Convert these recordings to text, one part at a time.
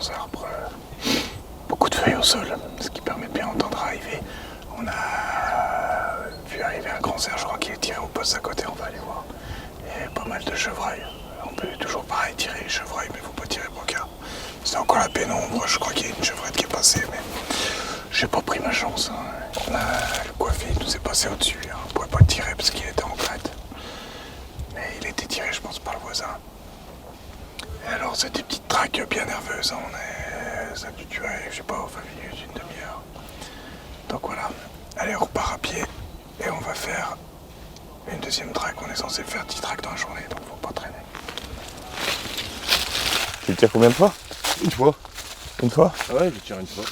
grands arbres, beaucoup de feuilles au sol, ce qui permet de bien entendre arriver. On a vu arriver un grand cerf, je crois qu'il est tiré au poste à côté, on va aller voir. Et pas mal de chevreuils. On peut toujours pareil tirer les chevreuils, mais il ne faut pas tirer Bocard. C'est encore la pénombre, je crois qu'il y a une chevrette qui est passée, mais j'ai pas pris ma chance. Hein. Le coiffé nous est passé au-dessus, hein. On ne pouvait pas le tirer parce qu'il était en crête. Mais il était tiré, je pense, par le voisin. Et alors, c'est des petites traques bien nerveuses, hein. Ça a dû durer, je sais pas, 20 minutes, une demi-heure. Donc voilà, allez, on repart à pied et on va faire une deuxième track. On est censé faire 10 tracks dans la journée, donc faut pas traîner. Tu le tires combien de fois? Une fois. Une fois? Ah ouais, je le tire une fois.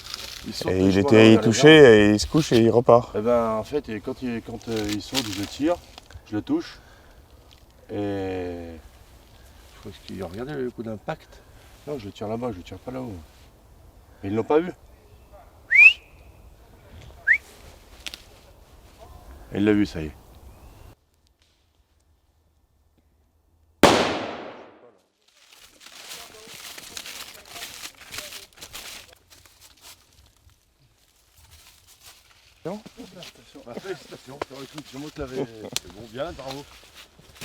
Et il était touché et il se couche et il repart. Eh ben en fait, quand il saute, je le tire, je le touche. Et je crois qu'il a regardé le coup d'impact. Non, je le tire là-bas, je le tire pas là-haut. Mais ils l'ont pas vu. Il l'a vu, ça y est. Félicitations, c'est moi qui l'avais. C'est bon, bien, bravo.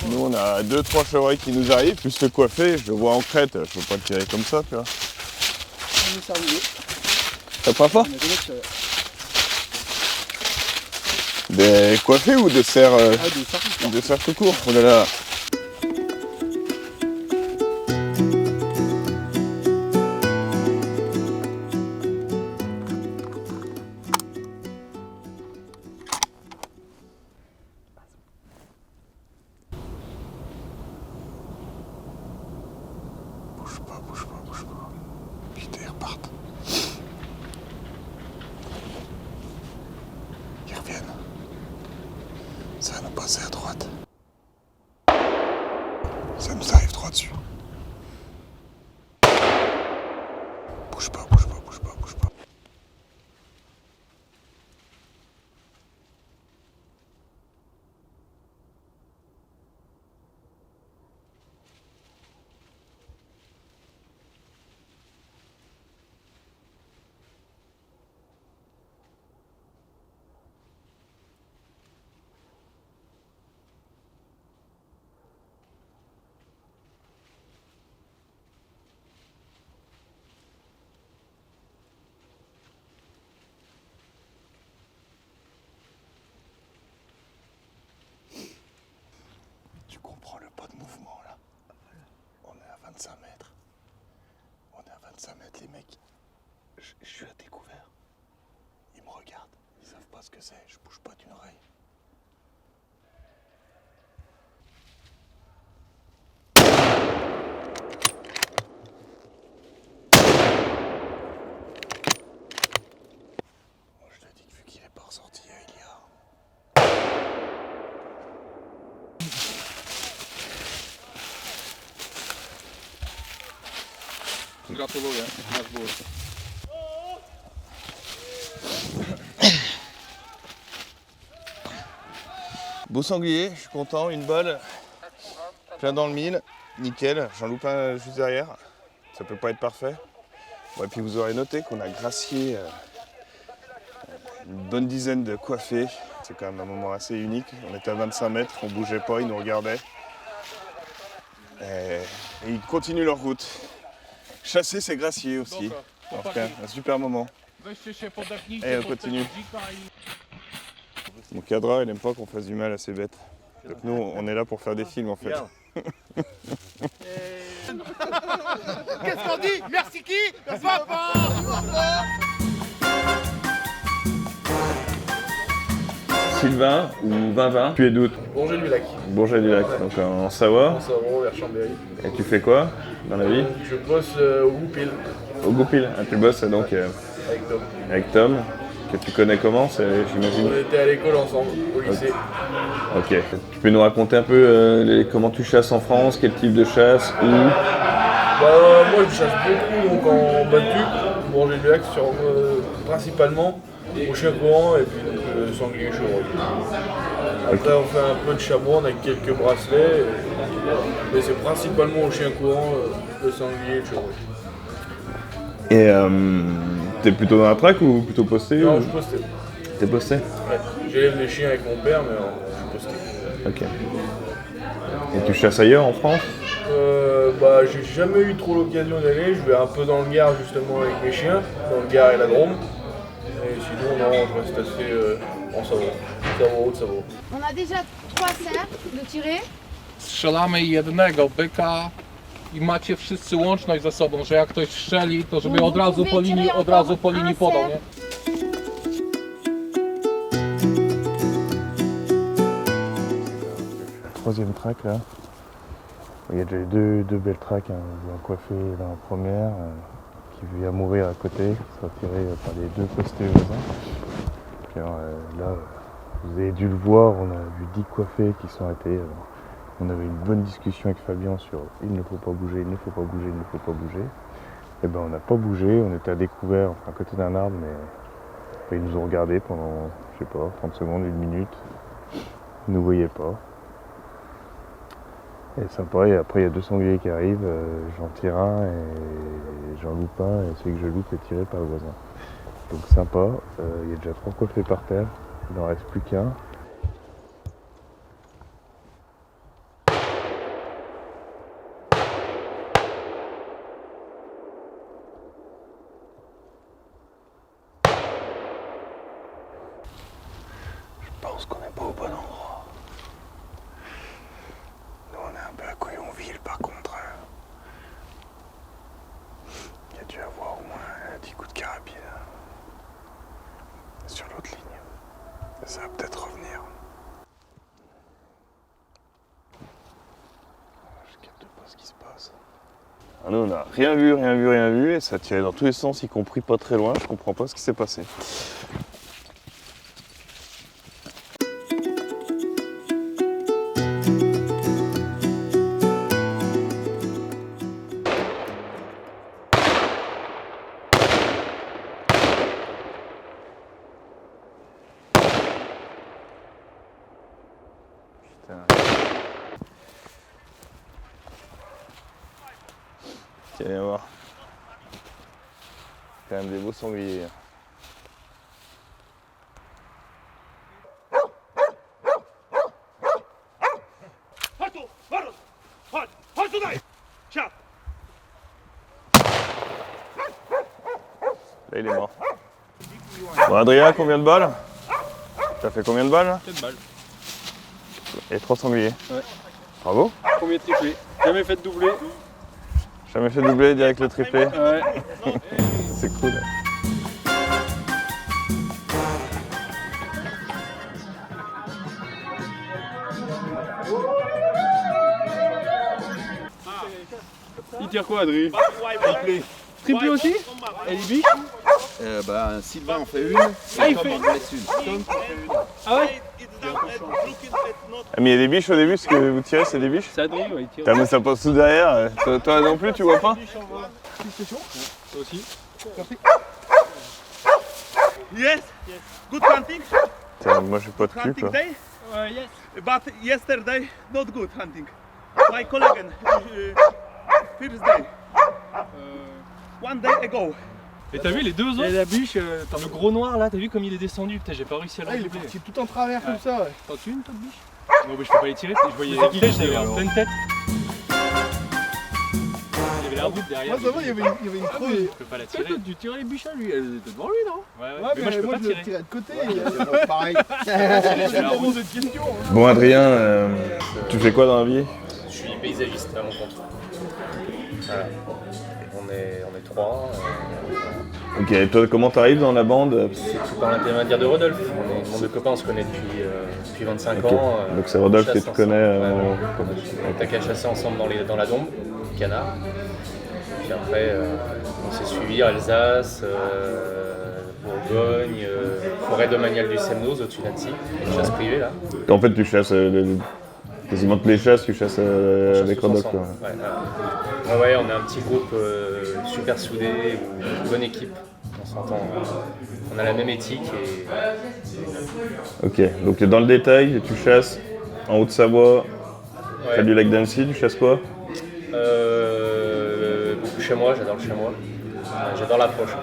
Nous on a 2-3 chevreuils qui nous arrivent, plus le coiffé, je le vois en crête, je peux pas le tirer comme ça, tu vois. T'as pas fort? Des coiffés ou des cerfs des cerfs tout court? Oh là là. Bouge pas. Putain, ils repartent. Ils reviennent. Ça va nous passer à droite. Ça nous arrive droit dessus. Bouge pas. Tu comprends le pas de mouvement là. On est à 25 mètres. Les mecs. Je suis à découvert. Ils me regardent. Ils savent pas ce que c'est. Je bouge pas d'une oreille. Moi je te dis que vu qu'il est pas ressorti, il y a. Gratuluję, masz ból. Beau sanglier, je suis content, une balle, plein dans le mille, nickel, j'en loupe un juste derrière, ça peut pas être parfait. Bon, et puis vous aurez noté qu'on a gracié une bonne dizaine de coiffés, c'est quand même un moment assez unique, on était à 25 mètres, on bougeait pas, ils nous regardaient. Et ils continuent leur route. Chasser c'est gracier aussi, en tout cas un super moment. Et on continue. Mon cadre, il n'aime pas qu'on fasse du mal à ces bêtes. Donc nous, on est là pour faire des films en fait. Qu'est-ce qu'on dit? Merci qui? Papa! Sylvain ou Vinvin, tu es d'où? Bourget-du-Lac. Bourget-du-Lac, donc en Savoie. En Savoie, vers Chambéry. Et tu fais quoi dans la vie? Je bosse au Goupil. Au Goupil. Ah, tu bosses donc Avec Tom. avec Tom, que tu connais comment, j'imagine? On était à l'école ensemble, au lycée. Ok. Tu peux nous raconter un peu comment tu chasses en France, quel type de chasse, où? Moi je chasse beaucoup donc en battu, Bourget-du-Lac principalement, au chien courant et puis donc sanglier chevreuil. Après on fait un peu de chamois, on a quelques bracelets, mais c'est principalement au chien courant, le sanglier et le chevreuil. Et t'es plutôt dans la traque ou plutôt posté? Non, ou... je postais. T'es posté? Ouais. J'élève les chiens avec mon père, mais je suis posté. Ok. Et tu chasses ailleurs en France? Bah, j'ai jamais eu trop l'occasion d'aller. Je vais un peu dans le Gard justement avec mes chiens, dans le Gard et la Drôme. Et sinon, non, je reste assez en Savoie. Savoie, Haute-Savoie. On a déjà 3 cercles de tirer. Strzelamy jednego byka i macie wszyscy łączność ze sobą, że jak ktoś strzeli, to żeby od razu po linii podał, nie? Troisième track là. Il y a déjà eu deux belles tracks, hein. Un coiffé dans la première, qui vient mourir à côté, qui sera tiré par les deux postés voisins. Puis alors, là, vous avez dû le voir, on a vu 10 coiffés qui sont arrêtés. On avait une bonne discussion avec Fabien sur il ne faut pas bouger, il ne faut pas bouger, il ne faut pas bouger. Et ben on n'a pas bougé, on était à découvert, enfin, à côté d'un arbre, mais ils nous ont regardé pendant, je sais pas, 30 secondes, 1 minute. Ils ne nous voyaient pas. Et sympa, et après il y a 2 sangliers qui arrivent, j'en tire un et j'en loupe un, et celui que je loupe est tiré par le voisin. Donc sympa, il y a déjà 3 coiffés par terre, il n'en reste plus qu'un. Je pense qu'on n'est pas au bon endroit. Nous, on est un peu à Couillonville, par contre. Il y a dû avoir au moins 10 coups de carabine sur l'autre ligne. Ça va peut-être revenir. Je capte pas ce qui se passe. Ah, nous on n'a rien vu, et ça tirait dans tous les sens, y compris pas très loin, je comprends pas ce qui s'est passé. Tiens, viens voir. Quand même des beaux sangliers. Là il est mort. Bon Adrien, combien de balles? T'as fait combien de balles là? 4 balles. Et 3 sangliers. Ouais. Bravo. Premier triplé. Jamais fait de doublé. Jamais fait doubler direct le triplé. Ouais. C'est cool. Il tire quoi, Adri? Triplé. Triplé aussi? Et les biches? Sylvain en fait une, Ah, et il Tom fait- en laisse une. Ah ouais? Ah, mais il y a des biches au début, ce que vous tirez c'est des biches? C'est Adri, ouais, il tire. Putain, mais ça passe tout derrière. Toi non plus, tu vois pas? Toi aussi? Yes. Good hunting. Putain, moi j'ai pas de cul quoi. day. Yes. But yesterday, not good hunting. My colleague, first day. One day ago. Et t'as vu les deux autres? Et la biche, t'as le gros noir là, t'as vu comme il est descendu? Putain, j'ai pas réussi à le Il est doubler. parti tout en travers comme ça. Ouais. T'en tues une, toi, de biche? Non, mais je peux pas les tirer, je voyais les guides, j'avais en pleine tête. Il y avait l'arbitre derrière. Moi, ça va, il y avait une creuse. Je peux pas la tirer. Tu tirais les biches à lui, elle était devant lui, non? Ouais, Ouais, mais moi je peux pas le tirer. tirais de côté. Pareil. J'ai la route. de question. Bon Adrien, tu fais quoi dans la vie? Je suis paysagiste à mon compte. Voilà. On est 3. Ok, et toi comment t'arrives dans la bande? C'est tout par l'intermédiaire de Rodolphe. On est mon deux copains, on se connaît depuis 25 Ok. ans. Donc c'est Rodolphe on que chasse tu ensemble. connais, Ouais, voilà. On t'a qu'à chasser ensemble dans la Dombe, canard. Puis après, on s'est suivis Alsace, Bourgogne, forêt domaniale du Semnoz au-dessus d'Annecy, une chasse privée là. En fait tu chasses quasiment toutes les chasses, tu chasses On chasse avec tous Rodolphe. ensemble. quoi. Ouais, ouais, on est un petit groupe super soudé, une bonne équipe. On s'entend, on a la même éthique et Ok, donc t'es dans le détail, tu chasses en Haute-Savoie, près ouais. du lac d'Annecy, tu chasses quoi? Beaucoup chamois, j'adore le chamois. J'adore l'approche.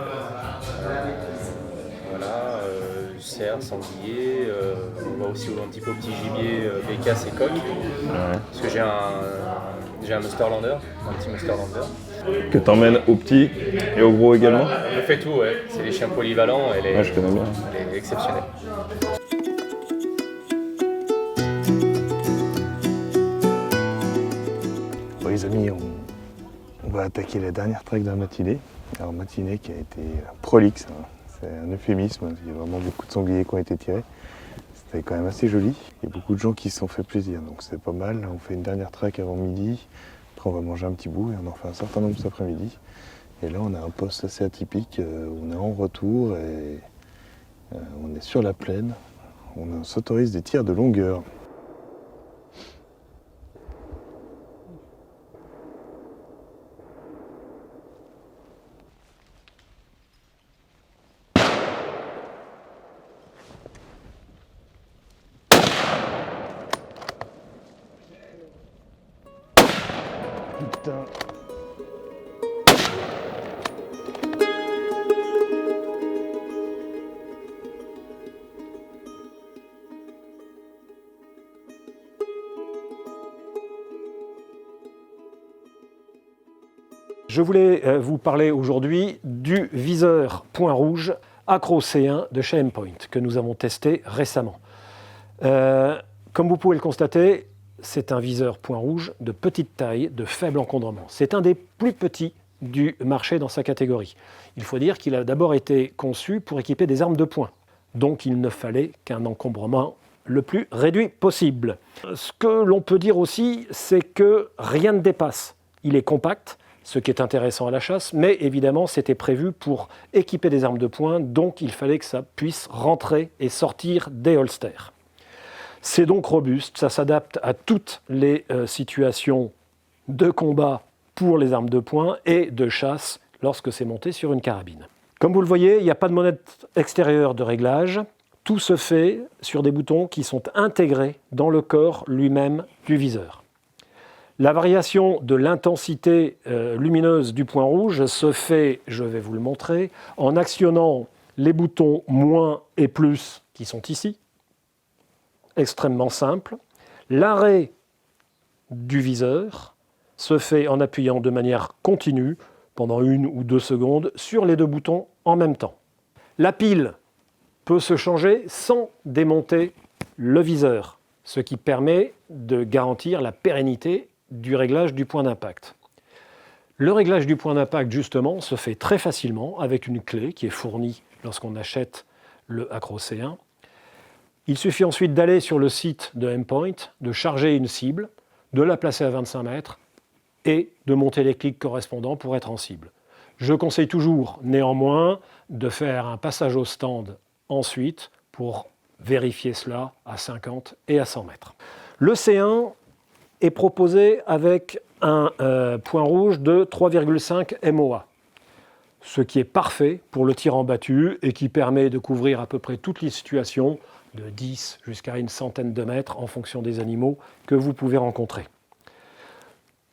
Voilà, cerf, sanglier, on va aussi un petit peu au petit gibier, bécasse et coq. Parce que j'ai un Musterlander, un petit Musterlander. Que t'emmènes au petit et au gros également? On fait tout, ouais. C'est des chiens polyvalents, Je connais bien. elle est exceptionnelle. Bon, les amis, on va attaquer la dernière track de la matinée. Alors, matinée qui a été prolixe, hein. C'est un euphémisme, il y a vraiment beaucoup de sangliers qui ont été tirés. C'était quand même assez joli, il y a beaucoup de gens qui se sont fait plaisir, donc c'est pas mal. On fait une dernière track avant midi, après on va manger un petit bout et on en fait un certain nombre cet après-midi. Et là on a un poste assez atypique, on est en retour et on est sur la plaine, on s'autorise des tirs de longueur. Putain. Je voulais vous parler aujourd'hui du viseur point rouge Acro C1 de chez Aimpoint que nous avons testé récemment. Comme vous pouvez le constater, c'est un viseur point rouge de petite taille, de faible encombrement. C'est un des plus petits du marché dans sa catégorie. Il faut dire qu'il a d'abord été conçu pour équiper des armes de poing. Donc il ne fallait qu'un encombrement le plus réduit possible. Ce que l'on peut dire aussi, c'est que rien ne dépasse. Il est compact, ce qui est intéressant à la chasse, mais évidemment c'était prévu pour équiper des armes de poing, donc il fallait que ça puisse rentrer et sortir des holsters. C'est donc robuste, ça s'adapte à toutes les situations de combat pour les armes de poing et de chasse lorsque c'est monté sur une carabine. Comme vous le voyez, il n'y a pas de manette extérieure de réglage. Tout se fait sur des boutons qui sont intégrés dans le corps lui-même du viseur. La variation de l'intensité lumineuse du point rouge se fait, je vais vous le montrer, en actionnant les boutons moins et plus qui sont ici. Extrêmement simple. L'arrêt du viseur se fait en appuyant de manière continue pendant 1 ou 2 secondes sur les 2 boutons en même temps. La pile peut se changer sans démonter le viseur, ce qui permet de garantir la pérennité du réglage du point d'impact. Le réglage du point d'impact, justement, se fait très facilement avec une clé qui est fournie lorsqu'on achète le Acro C1. Il suffit ensuite d'aller sur le site de Aimpoint, de charger une cible, de la placer à 25 mètres et de monter les clics correspondants pour être en cible. Je conseille toujours, néanmoins, de faire un passage au stand ensuite pour vérifier cela à 50 et à 100 mètres. Le C1 est proposé avec un point rouge de 3,5 MOA, ce qui est parfait pour le tir en battu et qui permet de couvrir à peu près toutes les situations de 10 jusqu'à une centaine de mètres en fonction des animaux que vous pouvez rencontrer.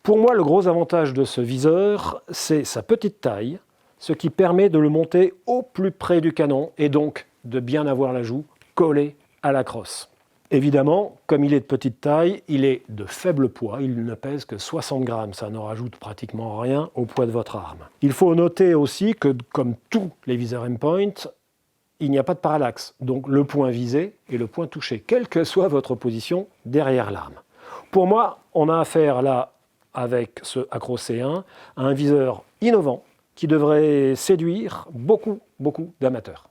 Pour moi, le gros avantage de ce viseur, c'est sa petite taille, ce qui permet de le monter au plus près du canon et donc de bien avoir la joue collée à la crosse. Évidemment, comme il est de petite taille, il est de faible poids, il ne pèse que 60 grammes, ça ne rajoute pratiquement rien au poids de votre arme. Il faut noter aussi que, comme tous les viseurs Aimpoint, il n'y a pas de parallaxe, donc le point visé et le point touché, quelle que soit votre position derrière l'arme. Pour moi, on a affaire là, avec ce Acro C1, à un viseur innovant qui devrait séduire beaucoup d'amateurs.